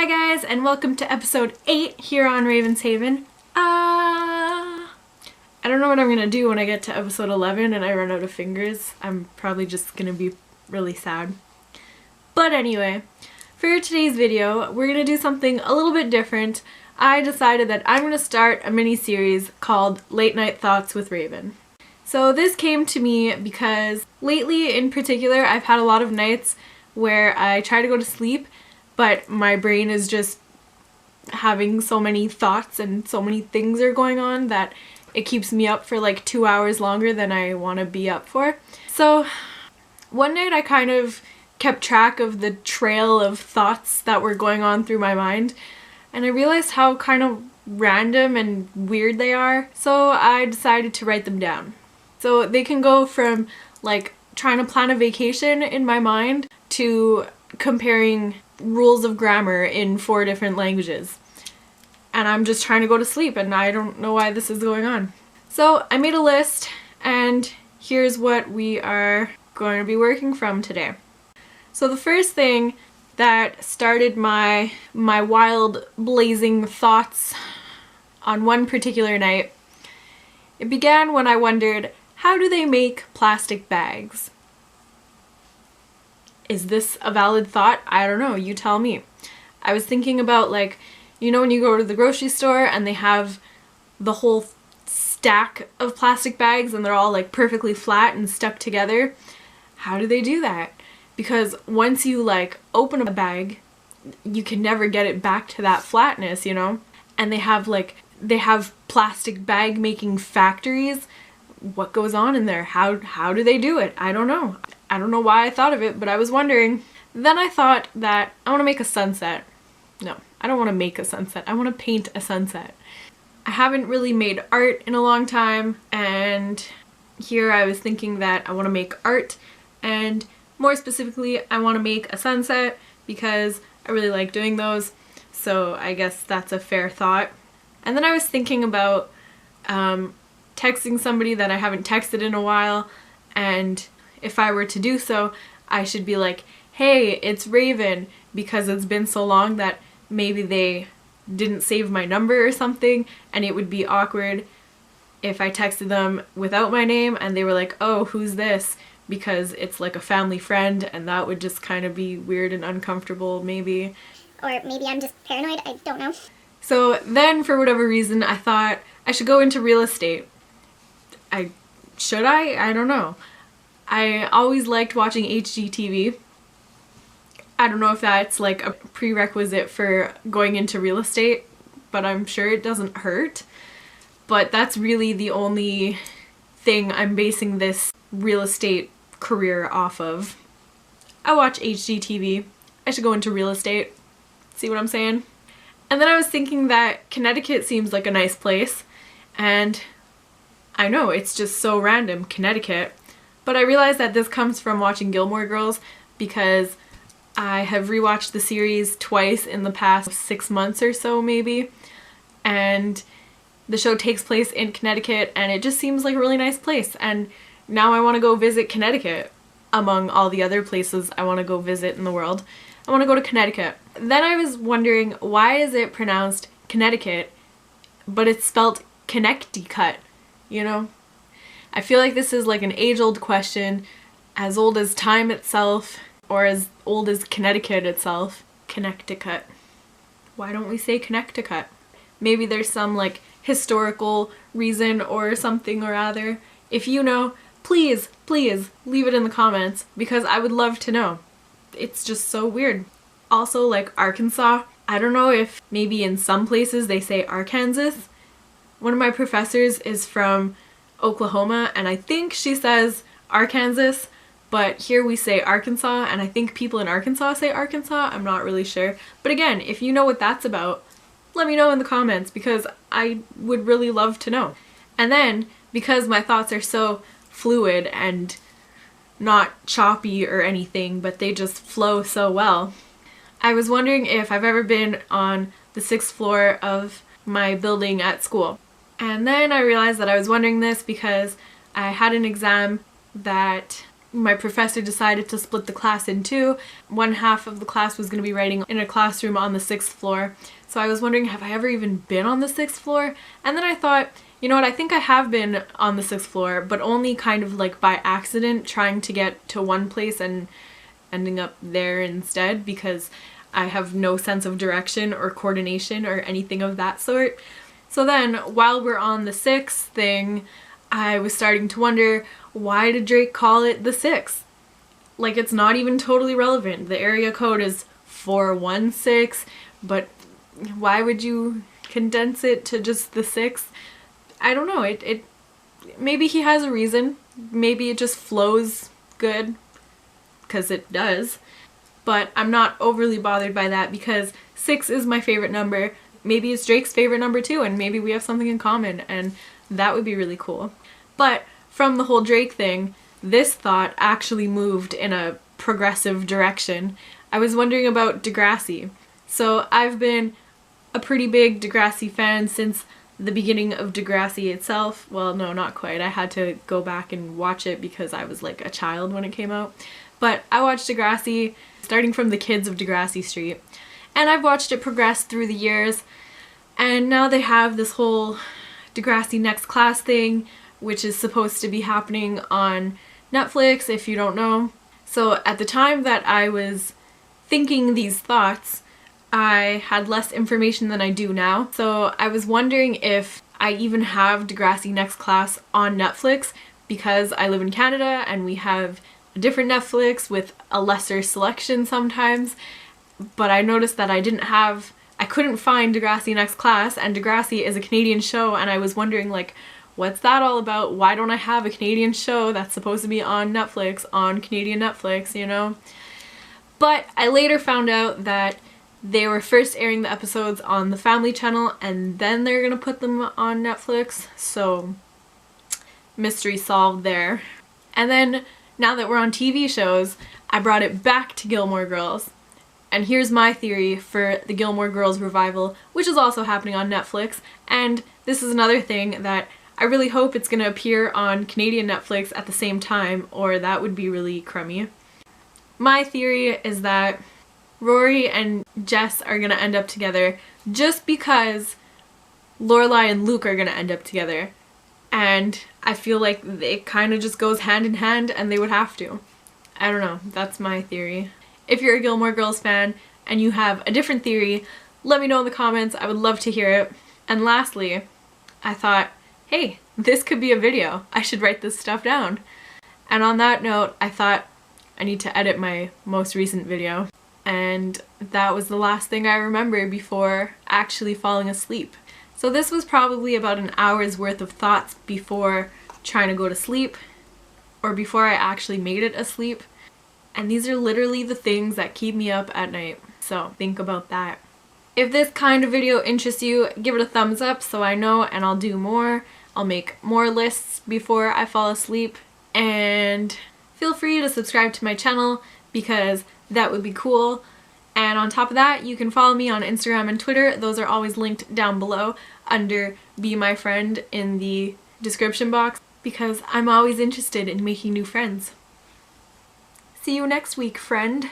Hi guys, and welcome to episode 8 here on Raven's Haven. I don't know what I'm gonna do when I get to episode 11 and I run out of fingers. I'm probably just gonna be really sad. But anyway, for today's video, we're gonna do something a little bit different. I decided that I'm gonna start a mini-series called Late Night Thoughts with Raven. So this came to me because lately in particular, I've had a lot of nights where I try to go to sleep but my brain is just having so many thoughts and so many things are going on that it keeps me up for like 2 hours longer than I want to be up for. So one night I kind of kept track of the trail of thoughts that were going on through my mind, and I realized how kind of random and weird they are, so I decided to write them down. So they can go from like trying to plan a vacation in my mind to comparing rules of grammar in 4 different languages. And I'm just trying to go to sleep and I don't know why this is going on. So I made a list and here's what we are going to be working from today. So the first thing that started my wild blazing thoughts on one particular night, it began when I wondered, how do they make plastic bags? Is this a valid thought? I don't know, you tell me. I was thinking about, like, you know when you go to the grocery store and they have the whole stack of plastic bags and they're all like perfectly flat and stuck together? How do they do that? Because once you like open a bag, you can never get it back to that flatness, you know? And they have plastic bag making factories. What goes on in there? How do they do it? I don't know. I don't know why I thought of it, but I was wondering. Then I thought that I want to make a sunset. No, I don't want to make a sunset. I want to paint a sunset. I haven't really made art in a long time, and here I was thinking that I want to make art, and more specifically, I want to make a sunset because I really like doing those, so I guess that's a fair thought. And then I was thinking about texting somebody that I haven't texted in a while, and if I were to do so, I should be like, hey, it's Raven, because it's been so long that maybe they didn't save my number or something, and it would be awkward if I texted them without my name and they were like, oh, who's this? Because it's like a family friend, and that would just kind of be weird and uncomfortable, maybe. Or maybe I'm just paranoid, I don't know. So then, for whatever reason, I thought I should go into real estate. Should I? I don't know. I always liked watching HGTV. I don't know if that's like a prerequisite for going into real estate, but I'm sure it doesn't hurt. But that's really the only thing I'm basing this real estate career off of. I watch HGTV. I should go into real estate. See what I'm saying? And then I was thinking that Connecticut seems like a nice place, and I know it's just so random, Connecticut. But I realized that this comes from watching Gilmore Girls because I have rewatched the series twice in the past 6 months or so maybe, and the show takes place in Connecticut and it just seems like a really nice place, and now I want to go visit Connecticut. Among all the other places I want to go visit in the world, I want to go to Connecticut. Then I was wondering, why is it pronounced Connecticut but it's spelled Connecticut, you know? I feel like this is like an age-old question, as old as time itself, or as old as Connecticut itself. Connecticut. Why don't we say Connecticut? Maybe there's some like historical reason or something or other. If you know, please leave it in the comments because I would love to know. It's just so weird. Also, like Arkansas, I don't know if maybe in some places they say Arkansas. One of my professors is from Oklahoma, and I think she says Arkansas, but here we say Arkansas, and I think people in Arkansas say Arkansas. I'm not really sure. But again, if you know what that's about, let me know in the comments because I would really love to know. And then, because my thoughts are so fluid and not choppy or anything, but they just flow so well, I was wondering if I've ever been on the 6th floor of my building at school. And then I realized that I was wondering this because I had an exam that my professor decided to split the class in two. One half of the class was going to be writing in a classroom on the 6th floor. So I was wondering, have I ever even been on the 6th floor? And then I thought, you know what, I think I have been on the 6th floor, but only kind of like by accident, trying to get to one place and ending up there instead, because I have no sense of direction or coordination or anything of that sort. So then, while we're on the 6th thing, I was starting to wonder, why did Drake call it the 6th? Like, it's not even totally relevant. The area code is 416, but why would you condense it to just the 6th? I don't know. It maybe he has a reason. Maybe it just flows good, because it does. But I'm not overly bothered by that, because 6 is my favorite number. Maybe it's Drake's favorite number too, and maybe we have something in common, and that would be really cool. But from the whole Drake thing, this thought actually moved in a progressive direction. I was wondering about Degrassi. So I've been a pretty big Degrassi fan since the beginning of Degrassi itself. Well, no, not quite. I had to go back and watch it because I was like a child when it came out. But I watched Degrassi starting from the kids of Degrassi Street. And I've watched it progress through the years. And now they have this whole Degrassi Next Class thing, which is supposed to be happening on Netflix, if you don't know. So at the time that I was thinking these thoughts, I had less information than I do now. So I was wondering if I even have Degrassi Next Class on Netflix, because I live in Canada and we have a different Netflix with a lesser selection sometimes. But I noticed that I couldn't find Degrassi Next Class, and Degrassi is a Canadian show, and I was wondering, like, what's that all about? Why don't I have a Canadian show that's supposed to be on Netflix, on Canadian Netflix, you know? But I later found out that they were first airing the episodes on the Family Channel, and then they're gonna put them on Netflix, so mystery solved there. And then, now that we're on TV shows, I brought it back to Gilmore Girls. And here's my theory for the Gilmore Girls revival, which is also happening on Netflix. And this is another thing that I really hope it's gonna appear on Canadian Netflix at the same time, or that would be really crummy. My theory is that Rory and Jess are gonna end up together just because Lorelai and Luke are gonna end up together. And I feel like it kind of just goes hand in hand, and they would have to. I don't know, that's my theory. If you're a Gilmore Girls fan and you have a different theory, let me know in the comments. I would love to hear it. And lastly, I thought, hey, this could be a video. I should write this stuff down. And on that note, I thought I need to edit my most recent video. And that was the last thing I remember before actually falling asleep. So this was probably about an hour's worth of thoughts before trying to go to sleep, or before I actually made it asleep. And these are literally the things that keep me up at night. So think about that. If this kind of video interests you, give it a thumbs up so I know, and I'll do more. I'll make more lists before I fall asleep. And feel free to subscribe to my channel, because that would be cool. And on top of that, you can follow me on Instagram and Twitter. Those are always linked down below under Be My Friend in the description box, because I'm always interested in making new friends. See you next week, friend.